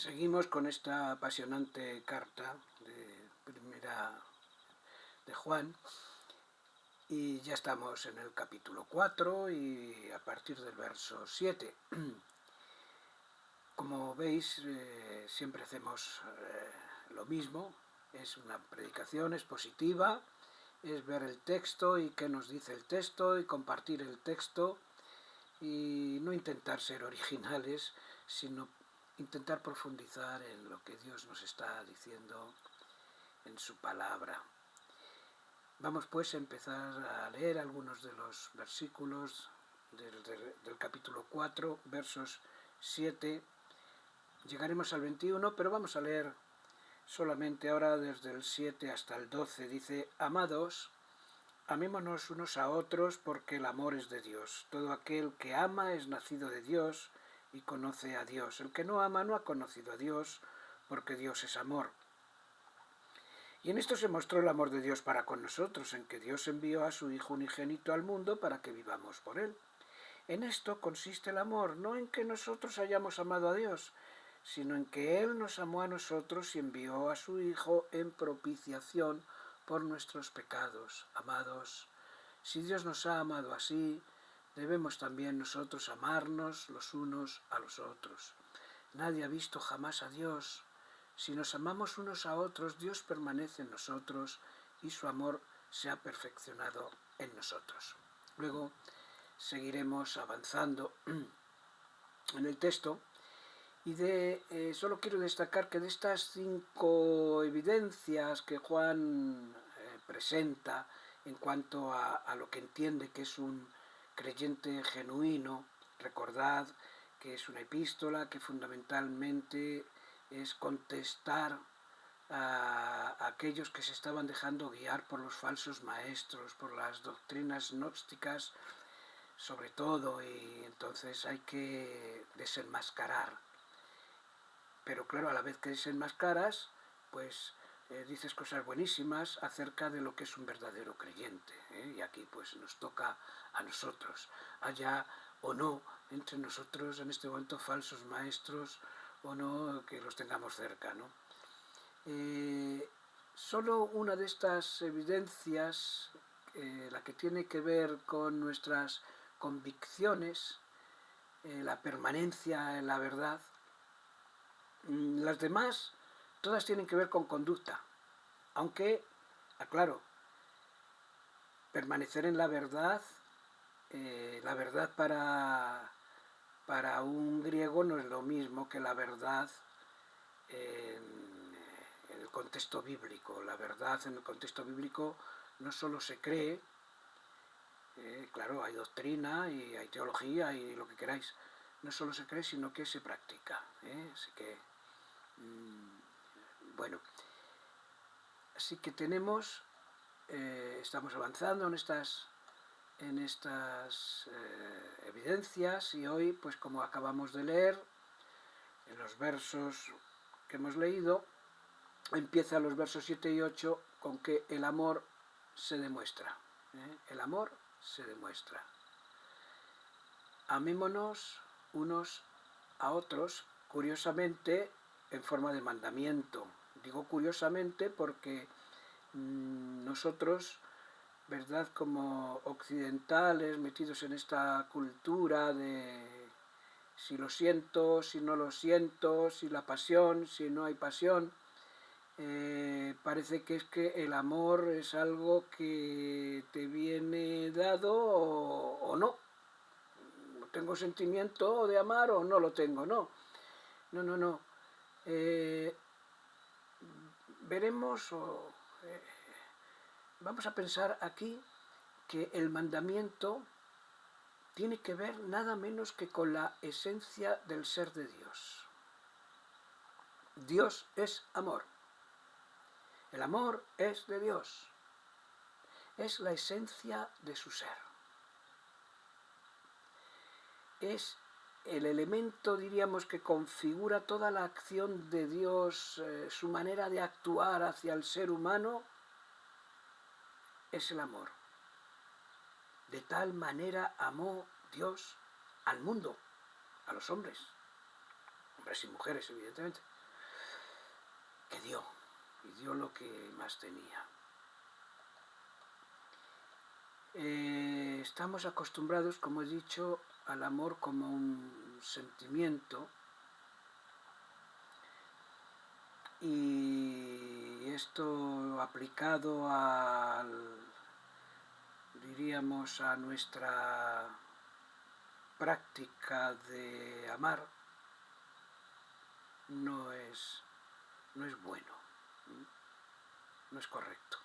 Seguimos con esta apasionante carta de primera de Juan y ya estamos en el capítulo 4 y a partir del verso 7. Como veis, siempre hacemos lo mismo, es una predicación expositiva, es ver el texto y qué nos dice el texto y compartir el texto y no intentar ser originales, sino intentar profundizar en lo que Dios nos está diciendo en su palabra. Vamos pues a empezar a leer algunos de los versículos del capítulo 4, versos 7. Llegaremos al 21, pero vamos a leer solamente ahora desde el 7 hasta el 12. Dice: Amados, amémonos unos a otros porque el amor es de Dios. Todo aquel que ama es nacido de Dios y conoce a Dios. El que no ama no ha conocido a Dios, porque Dios es amor. Y en esto se mostró el amor de Dios para con nosotros, en que Dios envió a su Hijo unigénito al mundo para que vivamos por él. En esto consiste el amor, no en que nosotros hayamos amado a Dios, sino en que Él nos amó a nosotros y envió a su Hijo en propiciación por nuestros pecados. Amados, si Dios nos ha amado así, debemos también nosotros amarnos los unos a los otros. Nadie ha visto jamás a Dios. Si nos amamos unos a otros, Dios permanece en nosotros y su amor se ha perfeccionado en nosotros. Luego seguiremos avanzando en el texto y solo quiero destacar que de estas 5 evidencias que Juan presenta en cuanto a lo que entiende que es un creyente genuino, recordad que es una epístola que fundamentalmente es contestar a aquellos que se estaban dejando guiar por los falsos maestros, por las doctrinas gnósticas sobre todo, y entonces hay que desenmascarar. Pero claro, a la vez que desenmascaras, pues dices cosas buenísimas acerca de lo que es un verdadero creyente, ¿eh? Y aquí pues nos toca a nosotros, haya o no entre nosotros en este momento falsos maestros o no que los tengamos cerca, ¿no? Solo una de estas evidencias, la que tiene que ver con nuestras convicciones, la permanencia en la verdad. Las demás, todas tienen que ver con conducta, aunque, aclaro, permanecer en la verdad para un griego no es lo mismo que la verdad en el contexto bíblico. La verdad en el contexto bíblico no solo se cree, claro, hay doctrina y hay teología y lo que queráis, no solo se cree, sino que se practica. Así que, bueno, así que tenemos, estamos avanzando en estas evidencias y hoy, pues como acabamos de leer, en los versos que hemos leído, empieza los versos 7 y 8 con que el amor se demuestra. El amor se demuestra. Amémonos unos a otros, curiosamente, en forma de mandamiento. Digo curiosamente porque nosotros, ¿verdad?, como occidentales, metidos en esta cultura de si lo siento, si no lo siento, si la pasión, si no hay pasión, parece que es que el amor es algo que te viene dado o no. Tengo sentimiento de amar o no lo tengo, no. No. Veremos vamos a pensar aquí que el mandamiento tiene que ver nada menos que con la esencia del ser de Dios. Dios es amor. El amor es de Dios. Es la esencia de su ser. Es el elemento, diríamos, que configura toda la acción de Dios, su manera de actuar hacia el ser humano, es el amor. De tal manera amó Dios al mundo, a los hombres. hombres y mujeres evidentemente, que dio, y dio lo que más tenía. Estamos acostumbrados, como he dicho, al amor como un sentimiento, y esto aplicado diríamos, a nuestra práctica de amar, no es bueno, no es correcto,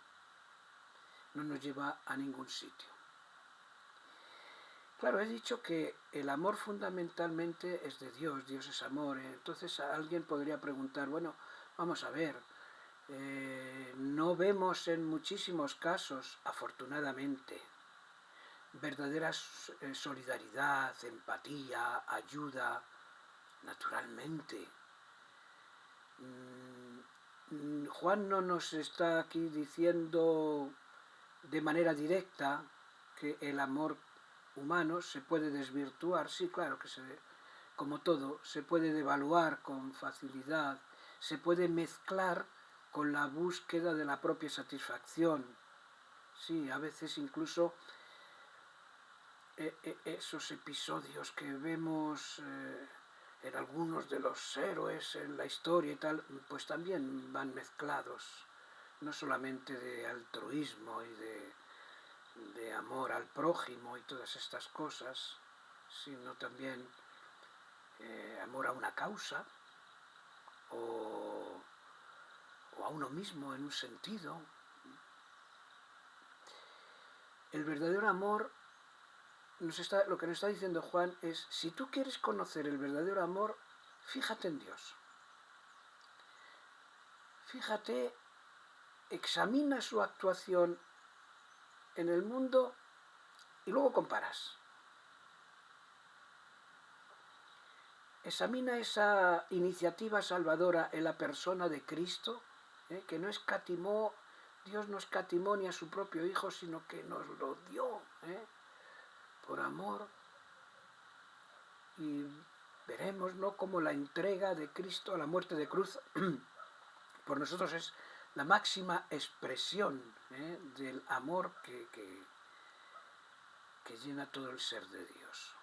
no nos lleva a ningún sitio. Claro, he dicho que el amor fundamentalmente es de Dios, Dios es amor. Entonces alguien podría preguntar, bueno, vamos a ver, no vemos en muchísimos casos, afortunadamente, verdadera solidaridad, empatía, ayuda, naturalmente. Juan no nos está aquí diciendo de manera directa que el amor humano se puede desvirtuar. Sí, claro que como todo, se puede devaluar con facilidad, se puede mezclar con la búsqueda de la propia satisfacción. Sí, a veces incluso esos episodios que vemos en algunos de los héroes en la historia y tal, pues también van mezclados, no solamente de altruismo y de amor al prójimo y todas estas cosas, sino también amor a una causa o a uno mismo en un sentido. El verdadero amor, lo que nos está diciendo Juan es, si tú quieres conocer el verdadero amor, fíjate en Dios. Fíjate, examina su actuación en el mundo y luego comparas. Examina esa iniciativa salvadora en la persona de Cristo, que no escatimó, Dios no escatimó ni a su propio Hijo, sino que nos lo dio por amor. Y veremos, ¿no?, cómo la entrega de Cristo a la muerte de cruz por nosotros es la máxima expresión del amor que llena todo el ser de Dios.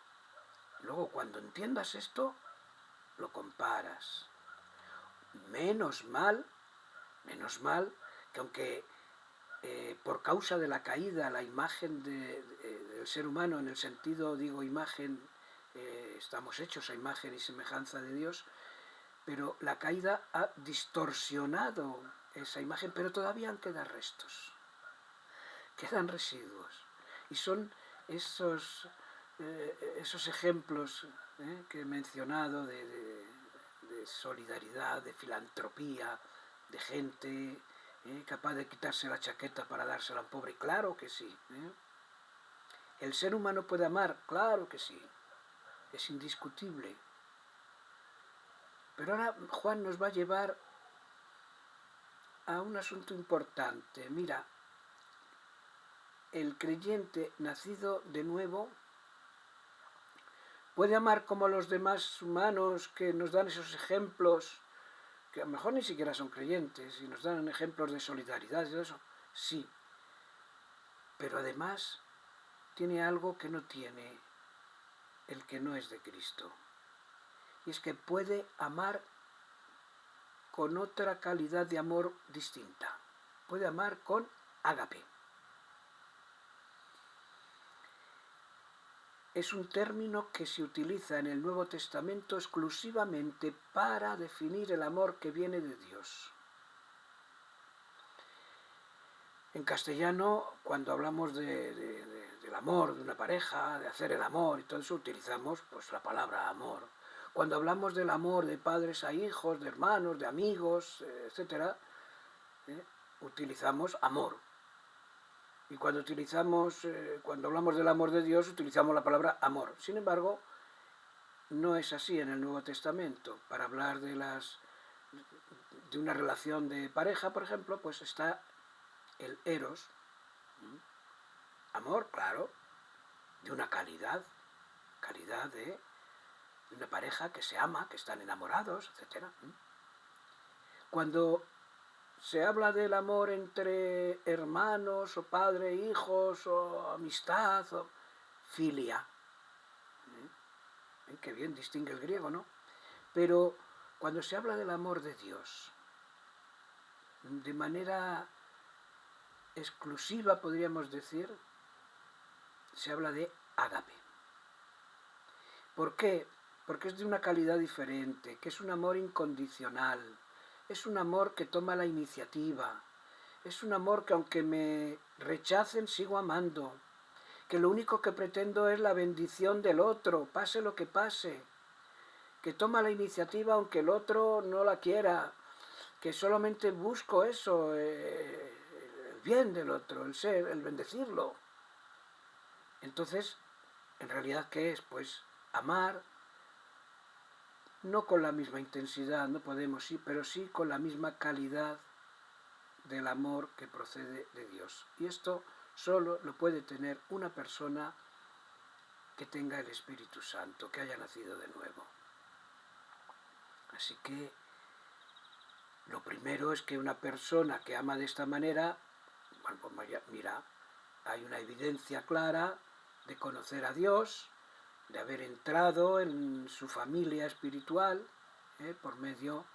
Luego, cuando entiendas esto, lo comparas. Menos mal que aunque por causa de la caída la imagen del ser humano, en el sentido, digo, imagen, estamos hechos a imagen y semejanza de Dios, pero la caída ha distorsionado esa imagen, pero todavía quedan restos, quedan residuos, y son esos ejemplos que he mencionado de solidaridad, de filantropía, de gente capaz de quitarse la chaqueta para dársela a un pobre. Claro que sí. ¿El ser humano puede amar? Claro que sí. Es indiscutible. Pero ahora Juan nos va a llevar a un asunto importante. Mira, el creyente nacido de nuevo puede amar como los demás humanos que nos dan esos ejemplos, que a lo mejor ni siquiera son creyentes, y nos dan ejemplos de solidaridad y todo eso. Sí, pero además tiene algo que no tiene el que no es de Cristo. Y es que puede amar con otra calidad de amor distinta. Puede amar con ágape. Es un término que se utiliza en el Nuevo Testamento exclusivamente para definir el amor que viene de Dios. En castellano, cuando hablamos del amor de una pareja, de hacer el amor y todo eso, utilizamos pues la palabra amor. Cuando hablamos del amor de padres a hijos, de hermanos, de amigos, etc., utilizamos amor. Y cuando hablamos del amor de Dios, utilizamos la palabra amor. Sin embargo, no es así en el Nuevo Testamento. Para hablar de una relación de pareja, por ejemplo, pues está el eros, amor, claro, de una calidad una pareja que se ama, que están enamorados, etc. Cuando se habla del amor entre hermanos, o padre, hijos, o amistad, o filia, qué bien distingue el griego, ¿no? Pero cuando se habla del amor de Dios, de manera exclusiva, podríamos decir, se habla de ágape. ¿Por qué? Porque es de una calidad diferente, que es un amor incondicional, es un amor que toma la iniciativa, es un amor que aunque me rechacen sigo amando, que lo único que pretendo es la bendición del otro, pase lo que pase, que toma la iniciativa aunque el otro no la quiera, que solamente busco eso, el bien del otro, el ser, el bendecirlo. Entonces, en realidad, ¿qué es? Pues amar, no con la misma intensidad, no podemos, sí, pero sí con la misma calidad del amor que procede de Dios. Y esto solo lo puede tener una persona que tenga el Espíritu Santo, que haya nacido de nuevo. Así que lo primero es que una persona que ama de esta manera, bueno, pues mira, hay una evidencia clara de conocer a Dios, de haber entrado en su familia espiritual, por medio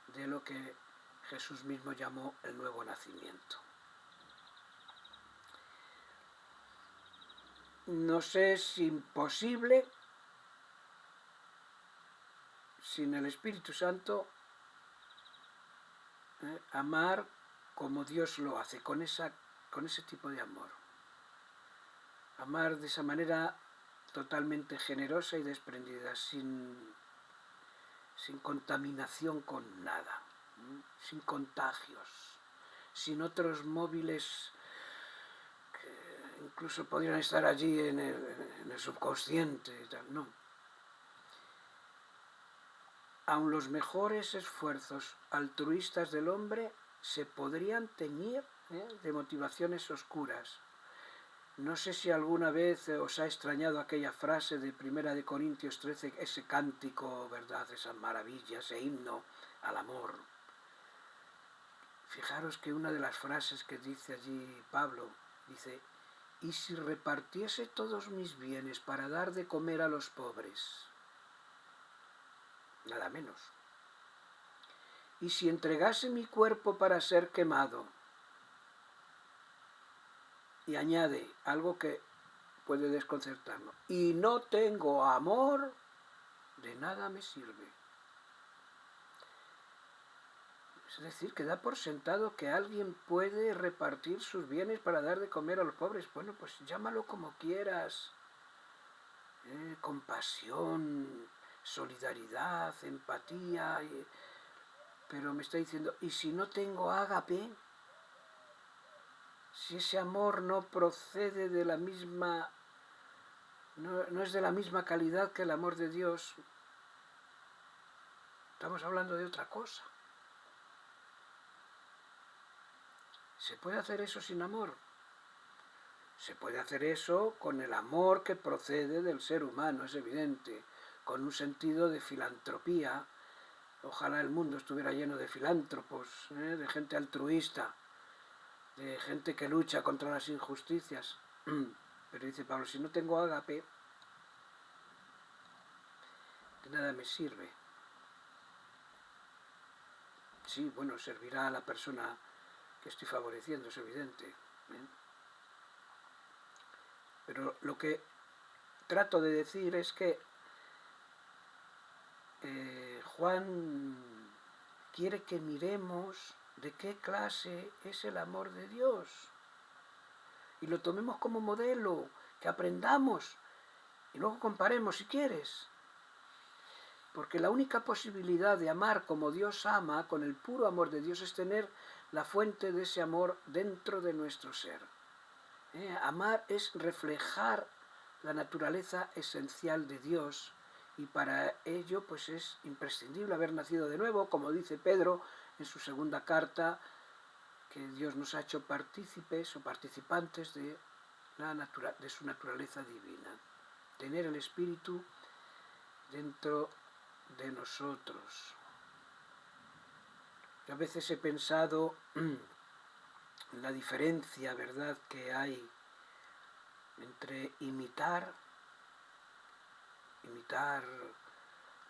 de lo que Jesús mismo llamó el nuevo nacimiento. Nos es imposible, sin el Espíritu Santo, amar como Dios lo hace, con ese tipo de amor. Amar de esa manera totalmente generosa y desprendida, sin contaminación con nada, sin contagios, sin otros móviles que incluso podrían estar allí en el subconsciente y tal, no. Aun los mejores esfuerzos altruistas del hombre se podrían teñir de motivaciones oscuras. No sé si alguna vez os ha extrañado aquella frase de 1 Corintios 13, ese cántico, ¿verdad?, esa maravilla, ese himno al amor. Fijaros que una de las frases que dice allí Pablo, dice: «Y si repartiese todos mis bienes para dar de comer a los pobres», nada menos, «y si entregase mi cuerpo para ser quemado», y añade algo que puede desconcertarnos: «y no tengo amor, de nada me sirve». Es decir, que da por sentado que alguien puede repartir sus bienes para dar de comer a los pobres. Bueno, pues llámalo como quieras. Compasión, solidaridad, empatía. Pero me está diciendo, ¿y si no tengo ágape? Si ese amor no procede de la misma, no es de la misma calidad que el amor de Dios, estamos hablando de otra cosa. ¿Se puede hacer eso sin amor? Se puede hacer eso con el amor que procede del ser humano, es evidente, con un sentido de filantropía. Ojalá el mundo estuviera lleno de filántropos, de gente altruista, de gente que lucha contra las injusticias. Pero dice Pablo, si no tengo ágape, de nada me sirve. Sí, bueno, servirá a la persona que estoy favoreciendo, es evidente. Pero lo que trato de decir es que Juan quiere que miremos de qué clase es el amor de Dios y lo tomemos como modelo, que aprendamos y luego comparemos si quieres. Porque la única posibilidad de amar como Dios ama, con el puro amor de Dios, es tener la fuente de ese amor dentro de nuestro ser. Amar es reflejar la naturaleza esencial de Dios, y para ello pues es imprescindible haber nacido de nuevo, como dice Pedro en su segunda carta, que Dios nos ha hecho partícipes o participantes de su naturaleza divina. Tener el Espíritu dentro de nosotros. Yo a veces he pensado en la diferencia, ¿verdad?, que hay entre imitar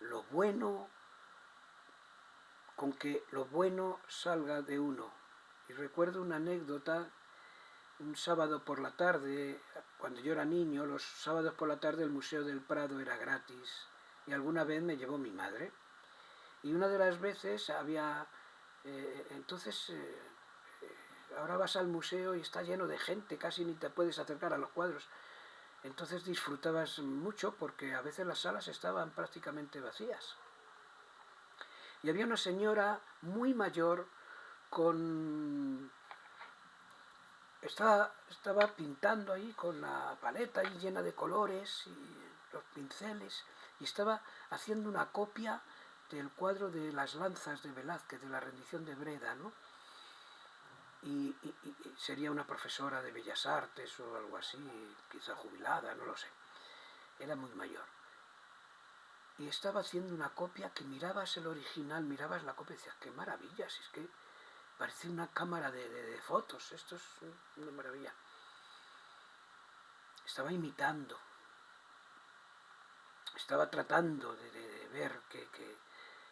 lo bueno, con que lo bueno salga de uno. Y recuerdo una anécdota, un sábado por la tarde, cuando yo era niño, los sábados por la tarde el Museo del Prado era gratis, y alguna vez me llevó mi madre. Y una de las veces había... ahora vas al museo y está lleno de gente, casi ni te puedes acercar a los cuadros. Entonces disfrutabas mucho porque a veces las salas estaban prácticamente vacías. Y había una señora muy mayor estaba pintando ahí con la paleta ahí llena de colores y los pinceles, y estaba haciendo una copia del cuadro de las lanzas de Velázquez, de la rendición de Breda, ¿no? Y sería una profesora de Bellas Artes o algo así, quizá jubilada, no lo sé. Era muy mayor. Y estaba haciendo una copia que mirabas el original, mirabas la copia y decías, qué maravilla, si es que parece una cámara de fotos, esto es una maravilla. Estaba imitando, estaba tratando de ver que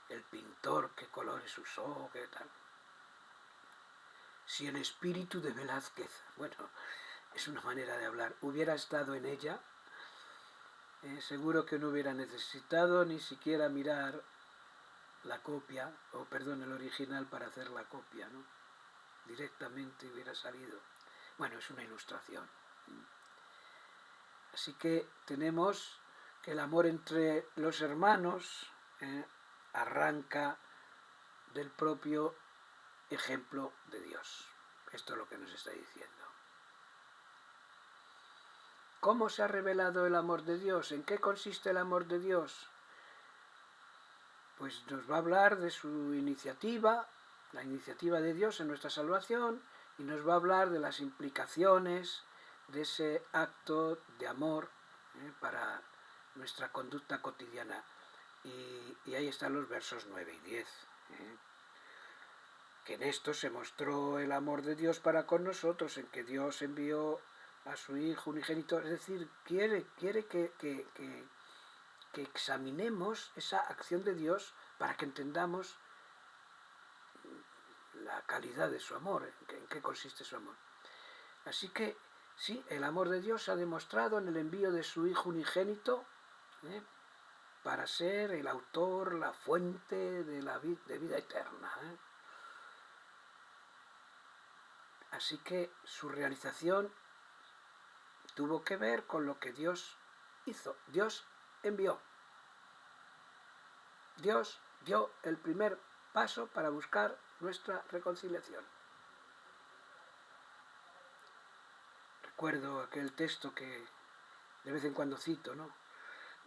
el pintor, qué colores usó, qué tal. Si el espíritu de Velázquez, bueno, es una manera de hablar, hubiera estado en ella, seguro que no hubiera necesitado ni siquiera mirar la copia, el original para hacer la copia, ¿no? Directamente hubiera salido. Bueno, es una ilustración. Así que tenemos que el amor entre los hermanos arranca del propio ejemplo de Dios. Esto es lo que nos está diciendo. ¿Cómo se ha revelado el amor de Dios? ¿En qué consiste el amor de Dios? Pues nos va a hablar de su iniciativa, la iniciativa de Dios en nuestra salvación, y nos va a hablar de las implicaciones de ese acto de amor para nuestra conducta cotidiana. Y ahí están los versos 9 y 10. Que en esto se mostró el amor de Dios para con nosotros, en que Dios envió a su Hijo unigénito. Es decir, quiere que examinemos esa acción de Dios para que entendamos la calidad de su amor, en qué consiste su amor. Así que, sí, el amor de Dios se ha demostrado en el envío de su Hijo unigénito para ser el autor, la fuente de vida eterna. Así que su realización tuvo que ver con lo que Dios hizo. Dios envió. Dios dio el primer paso para buscar nuestra reconciliación. Recuerdo aquel texto que de vez en cuando cito, ¿no?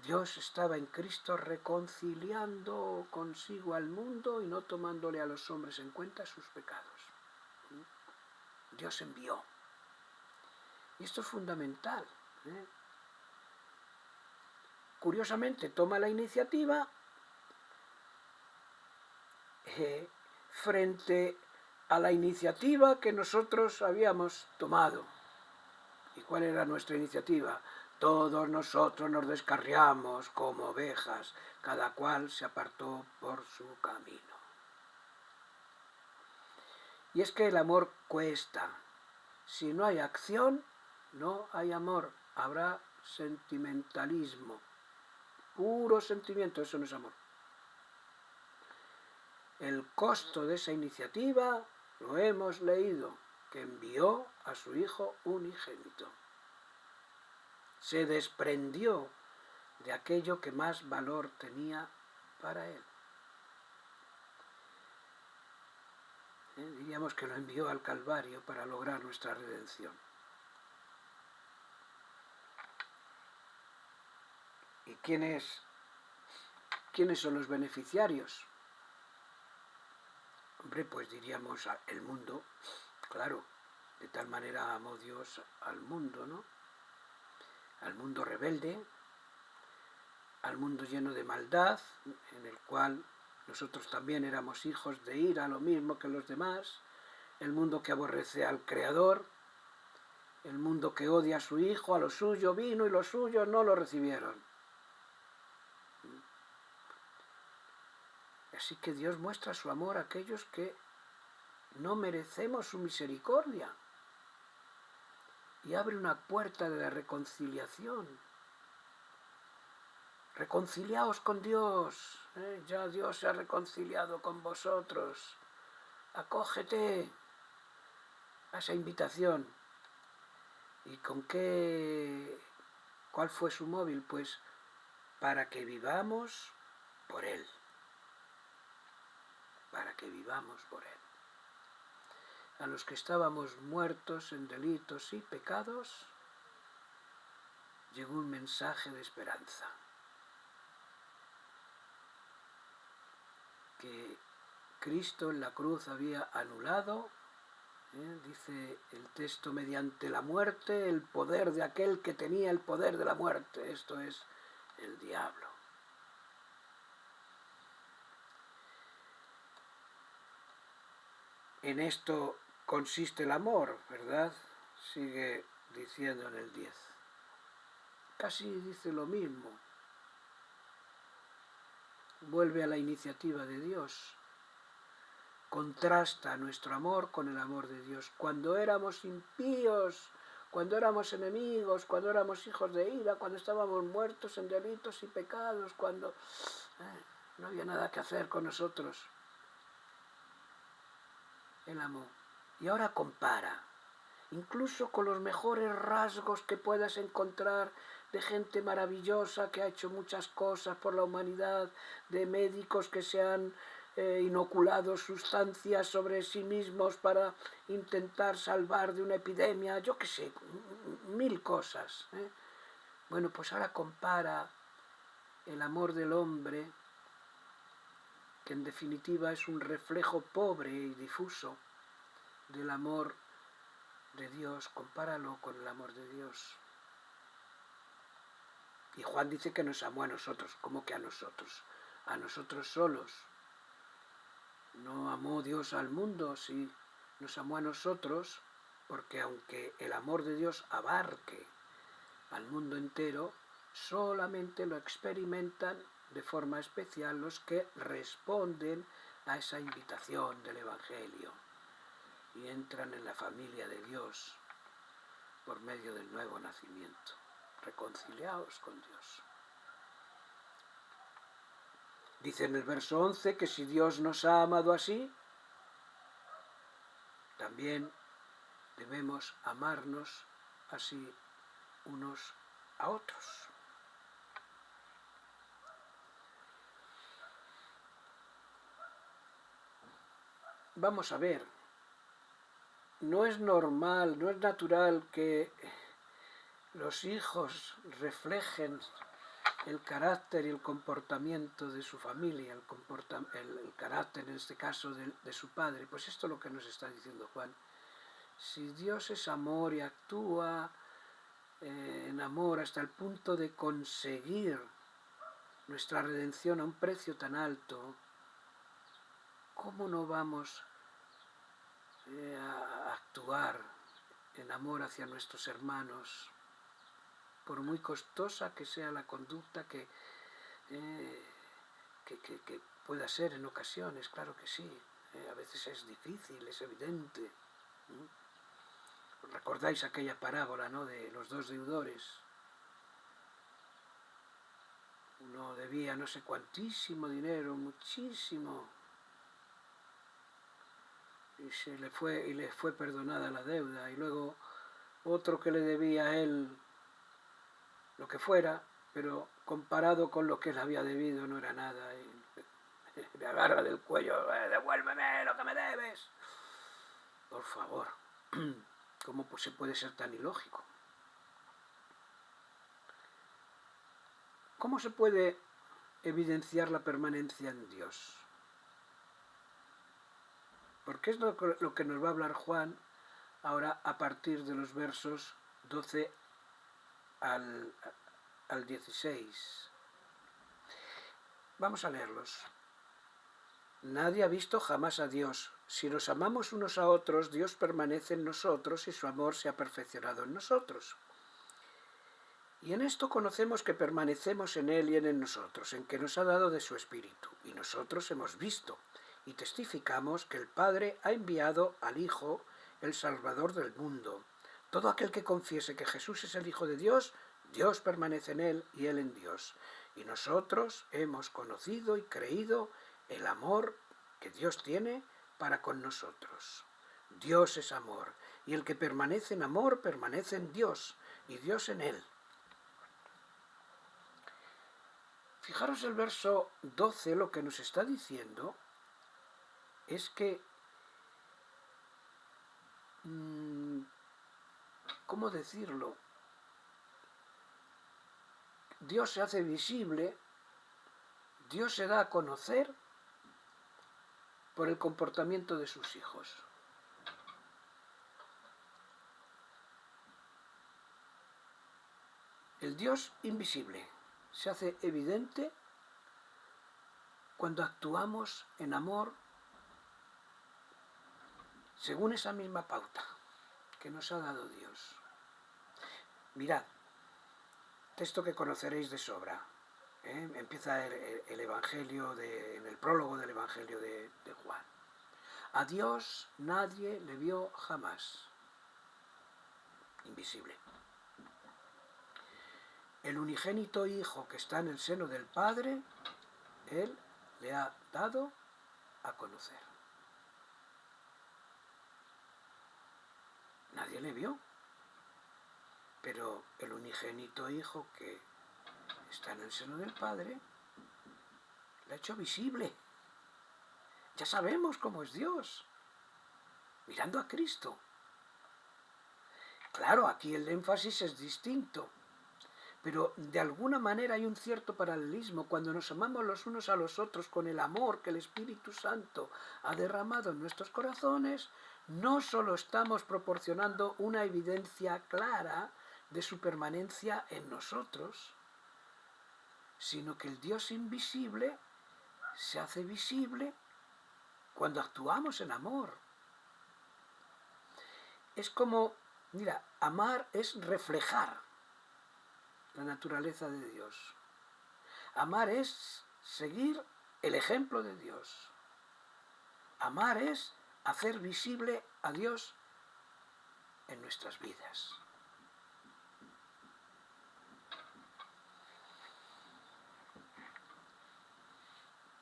Dios estaba en Cristo reconciliando consigo al mundo y no tomándole a los hombres en cuenta sus pecados. Dios envió. Y esto es fundamental. Curiosamente, toma la iniciativa frente a la iniciativa que nosotros habíamos tomado. ¿Y cuál era nuestra iniciativa? Todos nosotros nos descarriamos como ovejas, cada cual se apartó por su camino. Y es que el amor cuesta. Si no hay acción, no hay amor. Habrá sentimentalismo. Puro sentimiento, eso no es amor. El costo de esa iniciativa lo hemos leído, que envió a su Hijo unigénito. Se desprendió de aquello que más valor tenía para él. Diríamos que lo envió al Calvario para lograr nuestra redención. ¿Y quiénes son los beneficiarios? Hombre, pues diríamos el mundo, claro, de tal manera amó Dios al mundo, ¿no? Al mundo rebelde, al mundo lleno de maldad, en el cual nosotros también éramos hijos de ira, lo mismo que los demás, el mundo que aborrece al Creador, el mundo que odia a su Hijo, a lo suyo vino y los suyos no lo recibieron. Así que Dios muestra su amor a aquellos que no merecemos su misericordia y abre una puerta de la reconciliación. Reconciliaos con Dios, ya Dios se ha reconciliado con vosotros. Acógete a esa invitación. ¿Y con qué? ¿Cuál fue su móvil? Pues para que vivamos por Él. Para que vivamos por Él. A los que estábamos muertos en delitos y pecados, llegó un mensaje de esperanza. Que Cristo en la cruz había anulado, dice el texto, mediante la muerte, el poder de aquel que tenía el poder de la muerte, esto es, el diablo. En esto consiste el amor, ¿verdad? Sigue diciendo en el 10. Casi dice lo mismo. Vuelve a la iniciativa de Dios. Contrasta nuestro amor con el amor de Dios. Cuando éramos impíos, cuando éramos enemigos, cuando éramos hijos de ira, cuando estábamos muertos en delitos y pecados, cuando no había nada que hacer con nosotros, Él amó. Y ahora compara, incluso con los mejores rasgos que puedas encontrar de gente maravillosa que ha hecho muchas cosas por la humanidad, de médicos que se han inoculado sustancias sobre sí mismos para intentar salvar de una epidemia, yo qué sé, mil cosas. Bueno, pues ahora compara el amor del hombre, que en definitiva es un reflejo pobre y difuso del amor de Dios, compáralo con el amor de Dios. Y Juan dice que nos amó a nosotros. ¿Cómo que a nosotros? A nosotros solos. No amó Dios al mundo, sí, nos amó a nosotros, porque aunque el amor de Dios abarque al mundo entero, solamente lo experimentan de forma especial los que responden a esa invitación del Evangelio y entran en la familia de Dios por medio del nuevo nacimiento. Reconciliaos con Dios. Dice en el verso 11 que si Dios nos ha amado así, también debemos amarnos así unos a otros. Vamos a ver, no es normal, no es natural que los hijos reflejen el carácter y el comportamiento de su familia, el carácter en este caso de su padre. Pues esto es lo que nos está diciendo Juan. Si Dios es amor y actúa en amor hasta el punto de conseguir nuestra redención a un precio tan alto, ¿cómo no vamos a actuar en amor hacia nuestros hermanos, por muy costosa que sea la conducta que pueda ser en ocasiones? Claro que sí, a veces es difícil, es evidente. ¿Recordáis aquella parábola, ¿no?, de los dos deudores? Uno debía no sé cuantísimo dinero, muchísimo, y le fue perdonada la deuda, y luego otro que le debía a él lo que fuera, pero comparado con lo que él había debido no era nada, y le agarra del cuello, devuélveme lo que me debes. Por favor, ¿cómo se puede ser tan ilógico? ¿Cómo se puede evidenciar la permanencia en Dios? Porque es lo que nos va a hablar Juan ahora a partir de los versos 12 al 16. Vamos a leerlos. Nadie ha visto jamás a Dios. Si nos amamos unos a otros, Dios permanece en nosotros y su amor se ha perfeccionado en nosotros. Y en esto conocemos que permanecemos en Él y Él en nosotros, en que nos ha dado de su Espíritu. Y nosotros hemos visto y testificamos que el Padre ha enviado al Hijo, el Salvador del mundo. Todo aquel que confiese que Jesús es el Hijo de Dios, Dios permanece en Él y Él en Dios. Y nosotros hemos conocido y creído el amor que Dios tiene para con nosotros. Dios es amor, y el que permanece en amor permanece en Dios, y Dios en él. Fijaros el verso 12, lo que nos está diciendo es que, ¿cómo decirlo? Dios se hace visible, Dios se da a conocer por el comportamiento de sus hijos. El Dios invisible se hace evidente cuando actuamos en amor según esa misma pauta que nos ha dado Dios. Mirad, texto que conoceréis de sobra. Empieza el Evangelio, en el prólogo del Evangelio de Juan. A Dios nadie le vio jamás. Invisible. El unigénito Hijo que está en el seno del Padre, Él le ha dado a conocer. Nadie le vio, pero el unigénito Hijo que está en el seno del Padre le ha hecho visible. Ya sabemos cómo es Dios, mirando a Cristo. Claro, aquí el énfasis es distinto, pero de alguna manera hay un cierto paralelismo. Cuando nos amamos los unos a los otros con el amor que el Espíritu Santo ha derramado en nuestros corazones, no solo estamos proporcionando una evidencia clara de su permanencia en nosotros, sino que el Dios invisible se hace visible cuando actuamos en amor. Es como, mira, amar es reflejar la naturaleza de Dios. Amar es seguir el ejemplo de Dios. Amar es hacer visible a Dios en nuestras vidas.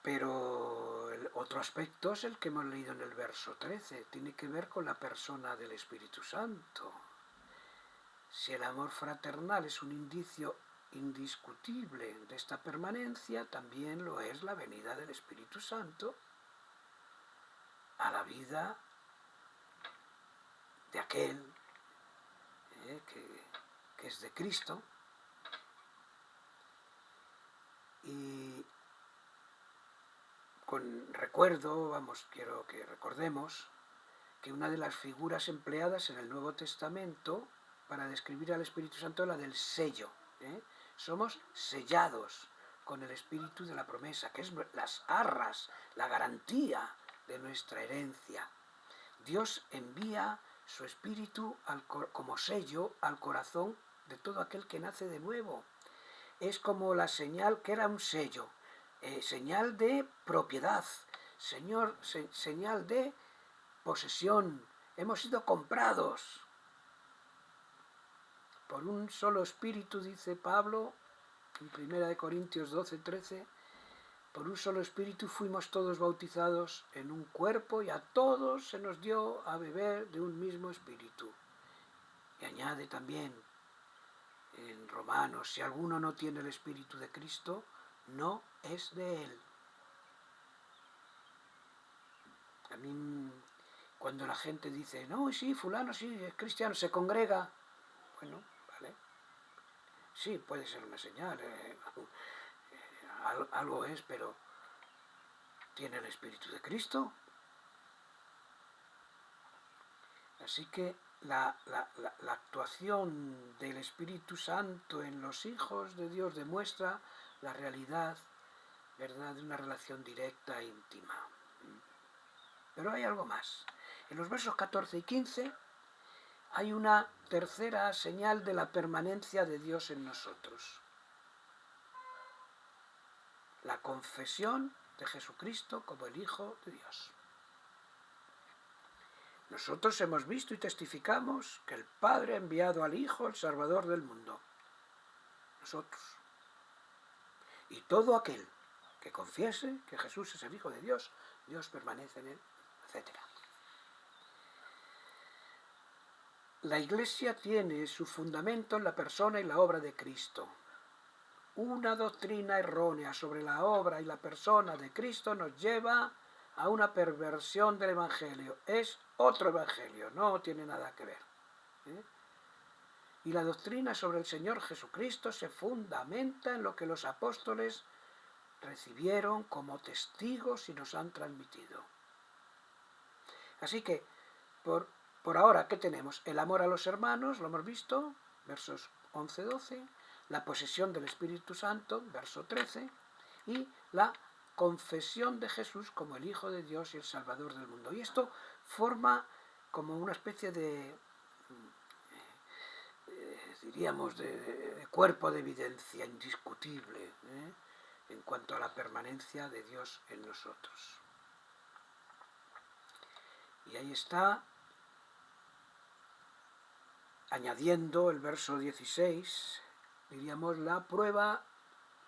Pero el otro aspecto es el que hemos leído en el verso 13, tiene que ver con la persona del Espíritu Santo. Si el amor fraternal es un indicio indiscutible de esta permanencia, también lo es la venida del Espíritu Santo a la vida de aquel que es de Cristo. Y quiero que recordemos que una de las figuras empleadas en el Nuevo Testamento para describir al Espíritu Santo es la del sello. Somos sellados con el Espíritu de la promesa, que es las arras, la garantía de nuestra herencia. Dios envía su Espíritu como sello al corazón de todo aquel que nace de nuevo. Es como la señal, que era un sello, señal de propiedad, señal de posesión. Hemos sido comprados por un solo espíritu, dice Pablo en 1 Corintios 12:13, por un solo espíritu fuimos todos bautizados en un cuerpo y a todos se nos dio a beber de un mismo espíritu. Y añade también en Romanos, si alguno no tiene el Espíritu de Cristo, no es de él. A mí, cuando la gente dice, no, sí, fulano sí, es cristiano, se congrega, bueno, vale, sí, puede ser una señal, algo es, pero ¿tiene el Espíritu de Cristo? Así que la actuación del Espíritu Santo en los hijos de Dios demuestra la realidad ¿verdad? De una relación directa e íntima. Pero hay algo más. En los versos 14 y 15 hay una tercera señal de la permanencia de Dios en nosotros. La confesión de Jesucristo como el Hijo de Dios. Nosotros hemos visto y testificamos que el Padre ha enviado al Hijo, el Salvador del mundo. Nosotros. Y todo aquel que confiese que Jesús es el Hijo de Dios, Dios permanece en él, etc. La Iglesia tiene su fundamento en la persona y la obra de Cristo. Una doctrina errónea sobre la obra y la persona de Cristo nos lleva a una perversión del Evangelio. Es otro Evangelio, no tiene nada que ver. Y la doctrina sobre el Señor Jesucristo se fundamenta en lo que los apóstoles recibieron como testigos y nos han transmitido. Así que, por ahora, ¿qué tenemos? El amor a los hermanos, lo hemos visto, versos 11-12, la posesión del Espíritu Santo, verso 13, y la confesión de Jesús como el Hijo de Dios y el Salvador del mundo. Y esto forma como una especie de, diríamos, de cuerpo de evidencia indiscutible en cuanto a la permanencia de Dios en nosotros. Y ahí está, añadiendo el verso 16, diríamos, la prueba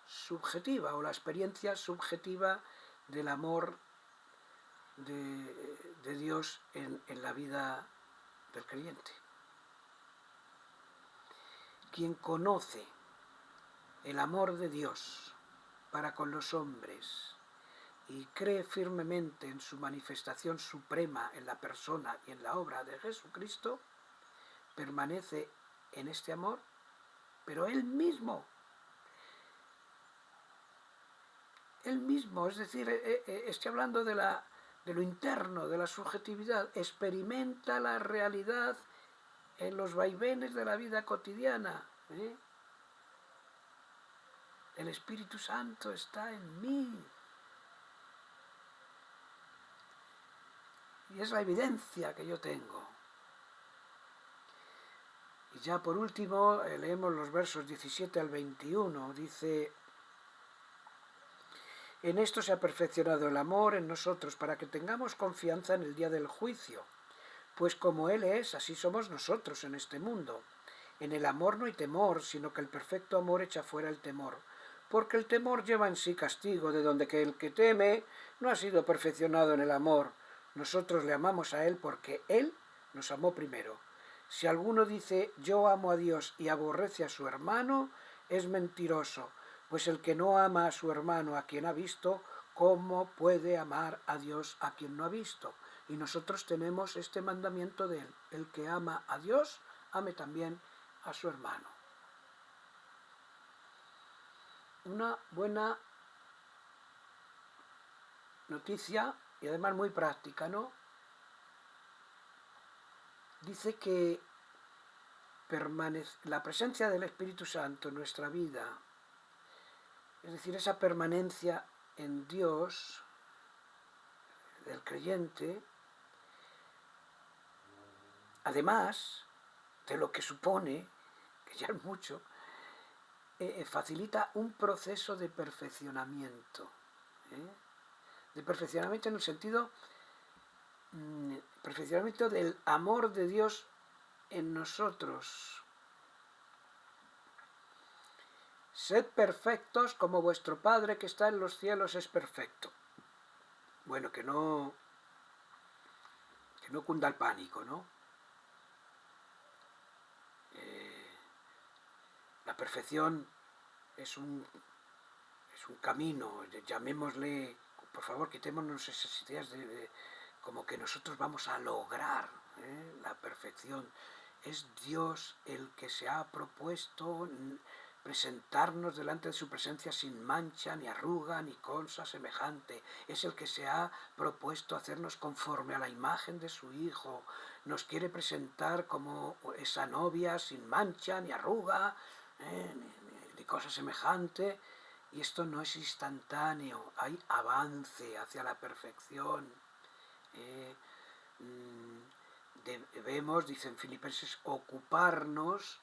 subjetiva o la experiencia subjetiva del amor de Dios en la vida del creyente. Quien conoce el amor de Dios para con los hombres y cree firmemente en su manifestación suprema en la persona y en la obra de Jesucristo, permanece en este amor, pero él mismo, es decir, estoy hablando de lo interno, de la subjetividad, experimenta la realidad en los vaivenes de la vida cotidiana. El Espíritu Santo está en mí. Y es la evidencia que yo tengo. Y ya por último, leemos los versos 17 al 21. Dice: en esto se ha perfeccionado el amor en nosotros para que tengamos confianza en el día del juicio. Pues como Él es, así somos nosotros en este mundo. En el amor no hay temor, sino que el perfecto amor echa fuera el temor. Porque el temor lleva en sí castigo, de donde que el que teme no ha sido perfeccionado en el amor. Nosotros le amamos a Él porque Él nos amó primero. Si alguno dice yo amo a Dios y aborrece a su hermano, es mentiroso, pues el que no ama a su hermano a quien ha visto, ¿cómo puede amar a Dios a quien no ha visto? Y nosotros tenemos este mandamiento de Él: el que ama a Dios, ame también a su hermano. Una buena noticia y además muy práctica, ¿no? Dice que la presencia del Espíritu Santo en nuestra vida, es decir, esa permanencia en Dios del creyente, además de lo que supone, que ya es mucho, facilita un proceso de perfeccionamiento. De perfeccionamiento en el sentido, perfeccionamiento del amor de Dios en nosotros. Sed perfectos como vuestro Padre que está en los cielos es perfecto. Bueno, que no cunda el pánico, ¿no? La perfección es un camino, llamémosle, por favor, quitémonos esas ideas como que nosotros vamos a lograr la perfección. Es Dios el que se ha propuesto presentarnos delante de su presencia sin mancha, ni arruga, ni cosa semejante. Es el que se ha propuesto hacernos conforme a la imagen de su Hijo. Nos quiere presentar como esa novia sin mancha, ni arruga, ni cosa semejante. Y esto no es instantáneo, hay avance hacia la perfección. Debemos, dicen Filipenses, ocuparnos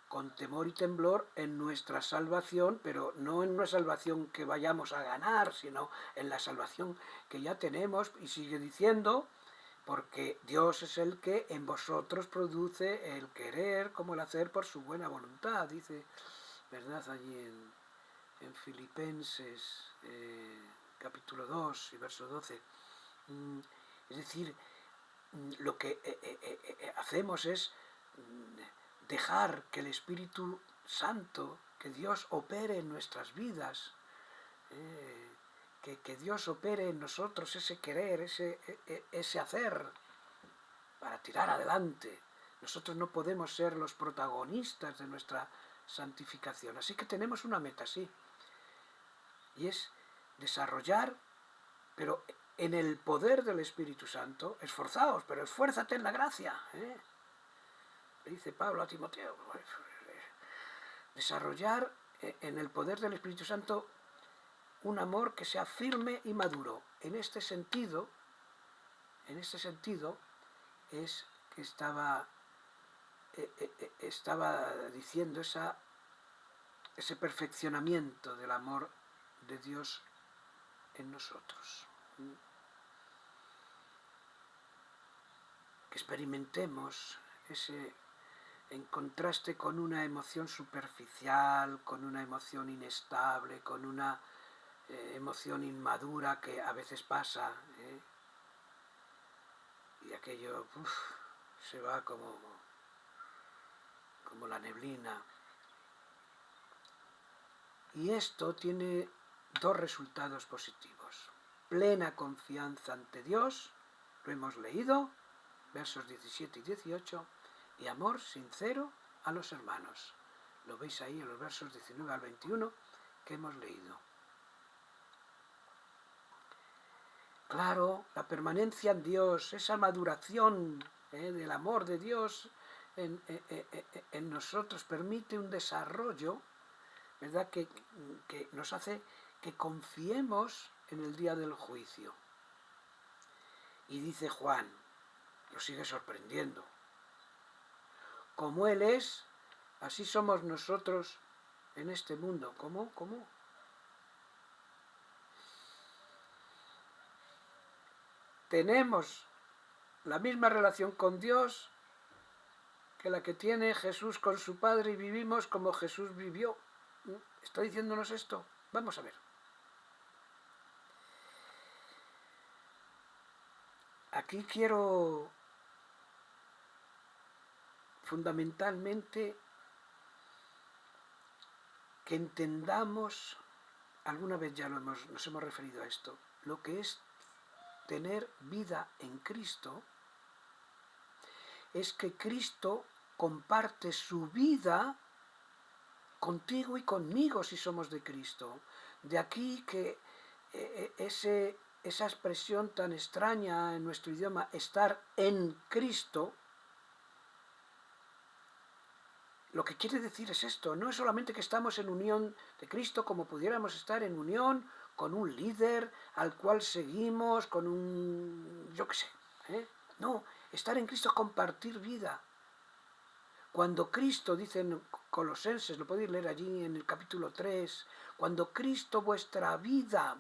con temor y temblor en nuestra salvación, pero no en una salvación que vayamos a ganar, sino en la salvación que ya tenemos. Y sigue diciendo, porque Dios es el que en vosotros produce el querer como el hacer por su buena voluntad, dice, ¿verdad? Allí en Filipenses capítulo 2 y verso 12. Es decir, lo que hacemos es dejar que el Espíritu Santo, que Dios opere en nuestras vidas, que Dios opere en nosotros ese querer, ese hacer, para tirar adelante. Nosotros no podemos ser los protagonistas de nuestra santificación, así que tenemos una meta, sí, y es desarrollar, pero en el poder del Espíritu Santo, esforzaos, pero esfuérzate en la gracia, le dice Pablo a Timoteo, desarrollar en el poder del Espíritu Santo un amor que sea firme y maduro. En este sentido es que estaba diciendo ese perfeccionamiento del amor de Dios en nosotros. Que experimentemos ese, en contraste con una emoción superficial, con una emoción inestable, con una emoción inmadura que a veces pasa, y aquello se va como la neblina. Y esto tiene dos resultados positivos. Plena confianza ante Dios, lo hemos leído, versos 17 y 18, y amor sincero a los hermanos. Lo veis ahí en los versos 19 al 21 que hemos leído. Claro, la permanencia en Dios, esa maduración del amor de Dios en nosotros permite un desarrollo, ¿verdad?, que nos hace que confiemos en el día del juicio. Y dice Juan, lo sigue sorprendiendo, como Él es, así somos nosotros en este mundo. ¿Cómo? Tenemos la misma relación con Dios que la que tiene Jesús con su Padre y vivimos como Jesús vivió. ¿Está diciéndonos esto? Vamos a ver. Aquí quiero fundamentalmente que entendamos, alguna vez ya nos hemos referido a esto, lo que es tener vida en Cristo. Es que Cristo comparte su vida contigo y conmigo si somos de Cristo. De aquí que esa expresión tan extraña en nuestro idioma, estar en Cristo, lo que quiere decir es esto, no es solamente que estamos en unión de Cristo como pudiéramos estar en unión con un líder al cual seguimos, con un, yo qué sé, no, estar en Cristo es compartir vida. Cuando Cristo, dicen Colosenses, lo podéis leer allí en el capítulo 3, cuando Cristo vuestra vida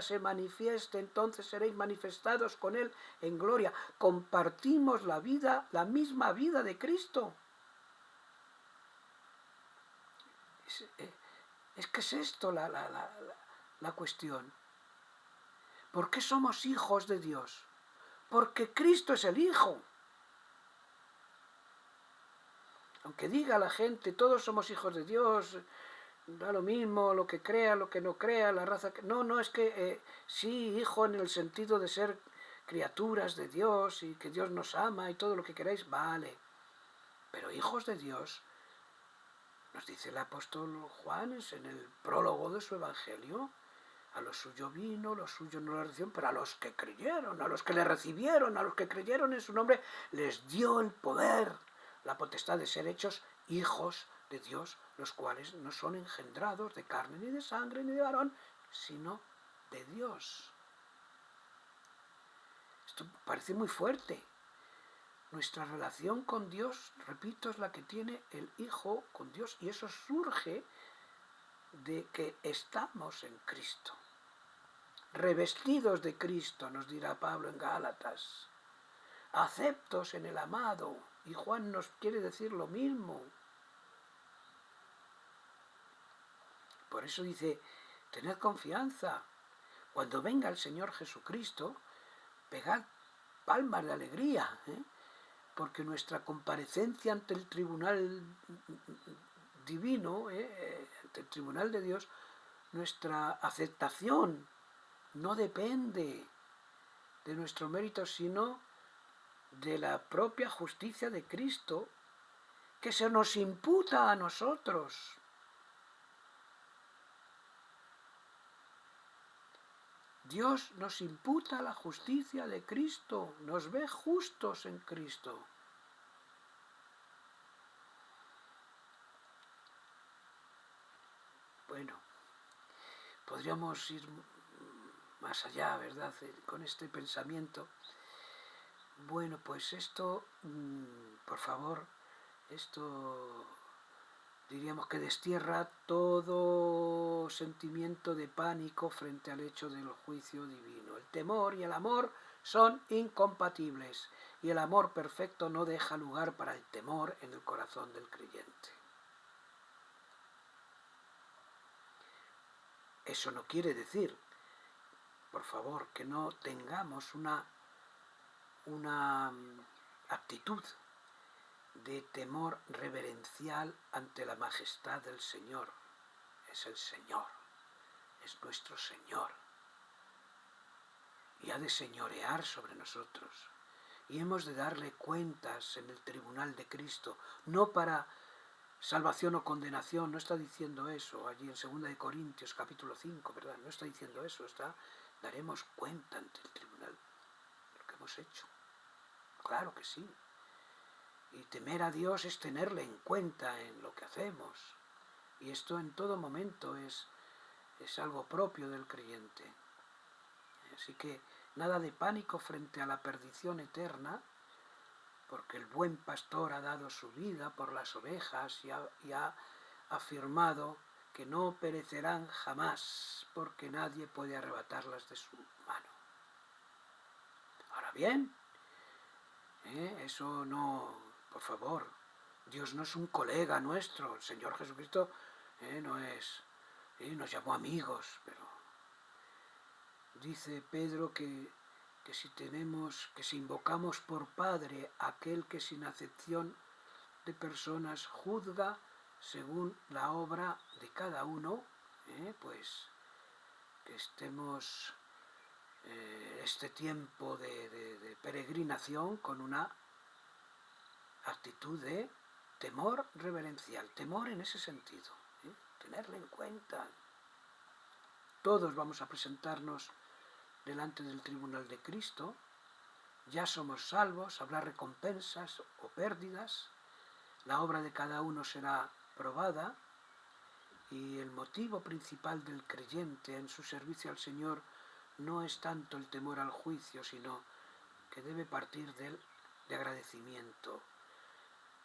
se manifieste, entonces seréis manifestados con Él en gloria. Compartimos la vida, la misma vida de Cristo. Es que es esto la cuestión. ¿Por qué somos hijos de Dios? Porque Cristo es el Hijo. Aunque diga la gente, todos somos hijos de Dios, da lo mismo, lo que crea, lo que no crea, la raza que... No, es que sí, hijo en el sentido de ser criaturas de Dios y que Dios nos ama y todo lo que queráis, vale. Pero hijos de Dios, nos dice el apóstol Juan en el prólogo de su evangelio, a los suyos vino, los suyos no lo recibieron, pero a los que creyeron, a los que le recibieron, a los que creyeron en su nombre, les dio el poder, la potestad de ser hechos hijos de Dios, los cuales no son engendrados de carne ni de sangre ni de varón, sino de Dios. Esto parece muy fuerte. Nuestra relación con Dios, repito, es la que tiene el Hijo con Dios, y eso surge de que estamos en Cristo. Revestidos de Cristo, nos dirá Pablo en Gálatas. Aceptos en el amado. Y Juan nos quiere decir lo mismo. Por eso dice, tened confianza. Cuando venga el Señor Jesucristo, pegad palmas de alegría, porque nuestra comparecencia ante el tribunal divino, ante el tribunal de Dios, nuestra aceptación no depende de nuestro mérito, sino de la propia justicia de Cristo, que se nos imputa a nosotros. Dios nos imputa la justicia de Cristo, nos ve justos en Cristo. Bueno, podríamos ir más allá, ¿verdad?, con este pensamiento. Bueno, pues esto, por favor, esto diríamos que destierra todo sentimiento de pánico frente al hecho del juicio divino. El temor y el amor son incompatibles, y el amor perfecto no deja lugar para el temor en el corazón del creyente. Eso no quiere decir, por favor, que no tengamos una actitud de temor reverencial ante la majestad del Señor. Es el Señor, es nuestro Señor, y ha de señorear sobre nosotros, y hemos de darle cuentas en el tribunal de Cristo, no para salvación o condenación. No está diciendo eso allí en 2 de Corintios capítulo 5, ¿verdad? No está diciendo eso, daremos cuenta ante el tribunal de lo que hemos hecho. Claro que sí. Y temer a Dios es tenerle en cuenta en lo que hacemos. Y esto en todo momento es algo propio del creyente. Así que nada de pánico frente a la perdición eterna, porque el buen pastor ha dado su vida por las ovejas y ha afirmado que no perecerán jamás, porque nadie puede arrebatarlas de su mano. Ahora bien, eso no, por favor, Dios no es un colega nuestro, el Señor Jesucristo no es, nos llamó amigos, pero dice Pedro que si invocamos por Padre aquel que sin acepción de personas juzga según la obra de cada uno, pues que estemos este tiempo de peregrinación con una actitud de temor reverencial, temor en ese sentido, tenerle en cuenta. Todos vamos a presentarnos delante del tribunal de Cristo, ya somos salvos, habrá recompensas o pérdidas, la obra de cada uno será probada, y el motivo principal del creyente en su servicio al Señor no es tanto el temor al juicio, sino que debe partir de agradecimiento.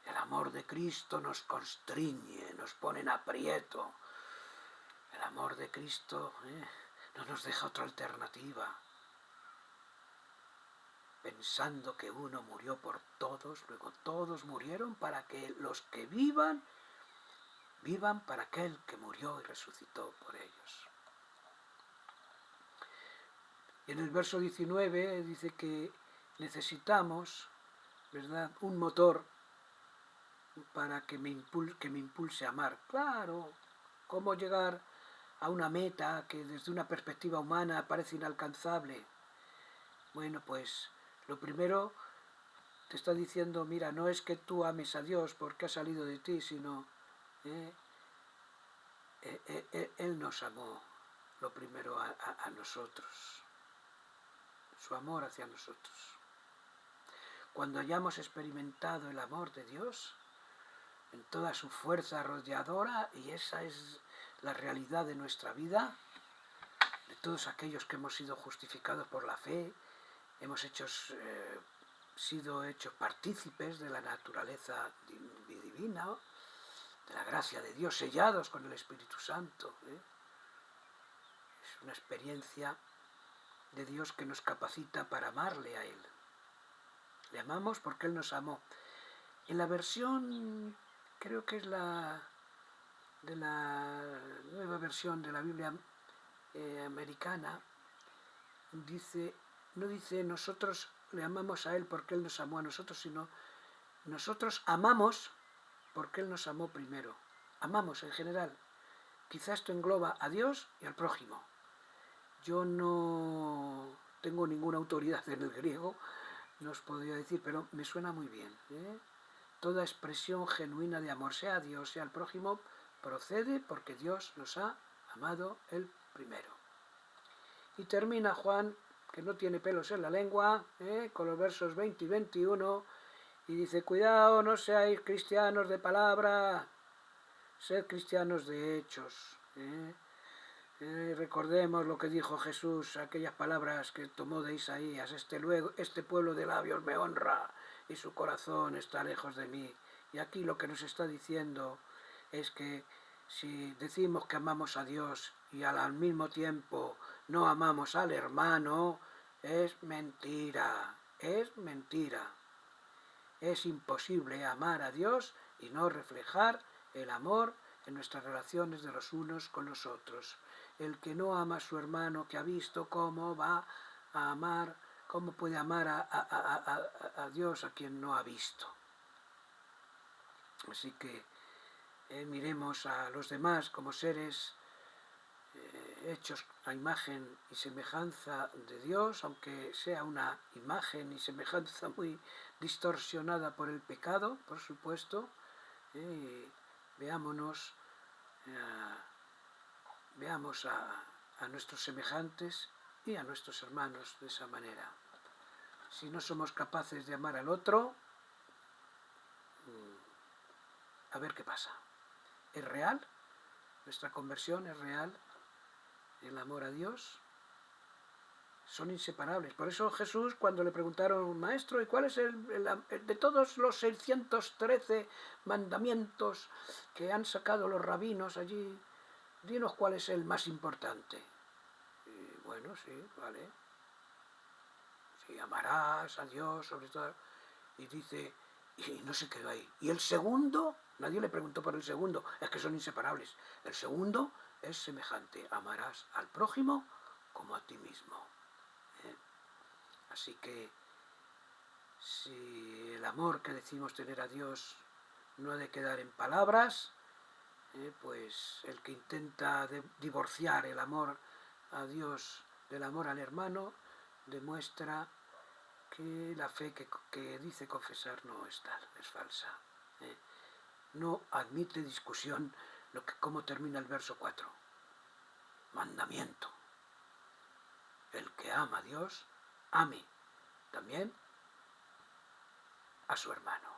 El amor de Cristo nos constriñe, nos pone en aprieto. El amor de Cristo no nos deja otra alternativa. Pensando que uno murió por todos, luego todos murieron para que los que vivan para aquel que murió y resucitó por ellos. Y en el verso 19 dice que necesitamos, ¿verdad?, un motor para que me impulse a amar. Claro, ¿cómo llegar a una meta que desde una perspectiva humana parece inalcanzable? Bueno, pues lo primero te está diciendo, mira, no es que tú ames a Dios porque ha salido de ti, sino Él nos amó lo primero a nosotros, su amor hacia nosotros. Cuando hayamos experimentado el amor de Dios, en toda su fuerza arrolladora, y esa es la realidad de nuestra vida, de todos aquellos que hemos sido justificados por la fe, hemos sido hechos partícipes de la naturaleza divina, de la gracia de Dios, sellados con el Espíritu Santo. Es una experiencia de Dios que nos capacita para amarle a Él. Le amamos porque Él nos amó. En la versión, creo que es la nueva versión de la Biblia americana, no dice nosotros le amamos a Él porque Él nos amó a nosotros, sino nosotros amamos porque Él nos amó primero. Amamos en general. Quizá esto engloba a Dios y al prójimo. Yo no tengo ninguna autoridad en el griego, no os podría decir, pero me suena muy bien. Toda expresión genuina de amor, sea a Dios, sea al prójimo, procede porque Dios nos ha amado el primero. Y termina Juan, que no tiene pelos en la lengua, con los versos 20 y 21, y dice, cuidado, no seáis cristianos de palabra, sed cristianos de hechos. Recordemos lo que dijo Jesús, aquellas palabras que tomó de Isaías, este pueblo de labios me honra y su corazón está lejos de mí. Y aquí lo que nos está diciendo es que si decimos que amamos a Dios y al mismo tiempo no amamos al hermano, es mentira, es mentira. Es imposible amar a Dios y no reflejar el amor en nuestras relaciones de los unos con los otros. El que no ama a su hermano, que ha visto, ¿cómo va a amar, cómo puede amar a Dios a quien no ha visto? Así que miremos a los demás como seres hechos a imagen y semejanza de Dios, aunque sea una imagen y semejanza muy distorsionada por el pecado, por supuesto. Veamos a nuestros semejantes y a nuestros hermanos de esa manera. Si no somos capaces de amar al otro, a ver qué pasa. ¿Es real? ¿Nuestra conversión es real? ¿El amor a Dios? Son inseparables. Por eso Jesús, cuando le preguntaron, maestro, ¿y cuál es el de todos los 613 mandamientos que han sacado los rabinos allí, dinos cuál es el más importante? Y bueno, sí, vale. Sí, amarás a Dios sobre todo. Y dice, y no se quedó ahí. Y el segundo, nadie le preguntó por el segundo, es que son inseparables. El segundo es semejante, amarás al prójimo como a ti mismo. Así que si el amor que decimos tener a Dios no ha de quedar en palabras, pues el que intenta divorciar el amor a Dios del amor al hermano demuestra que la fe que dice confesar no es tal, es falsa. No admite discusión cómo termina el verso 4. Mandamiento. El que ama a Dios, ame también a su hermano.